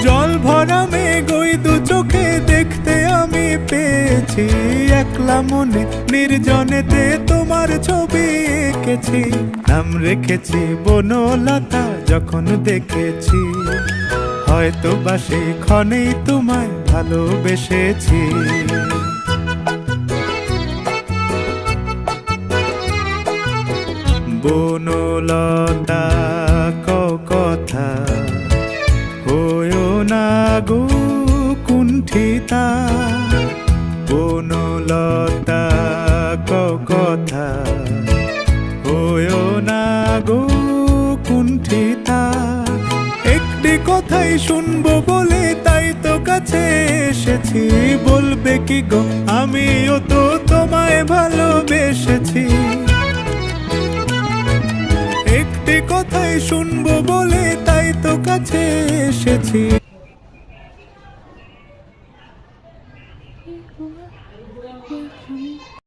জল ভরা মেঘ ওই দু চোখে দেখতে আমি পেয়েছি, একলা মনে নির্জনেতে তোমার ছবি এঁকেছি। নাম রেখেছি বনলতা যখন দেখেছি, হয়তো বা সেই ক্ষণেই তোমায় ভালোবেসেছি। বনলতা কথা হয়ো না গো কুণ্ঠিতা, বনলতা কথা হয়ো না গো কুণ্ঠিতা। একটি কথাই শুনবো বলে তাই তো কাছে এসেছি, বলবে কি গো আমিও তো তোমায় ভালোবেসেছি। একটি কথাই শুনবো বলে তাই তো কাছে এসেছি। ये हुआ ये हमें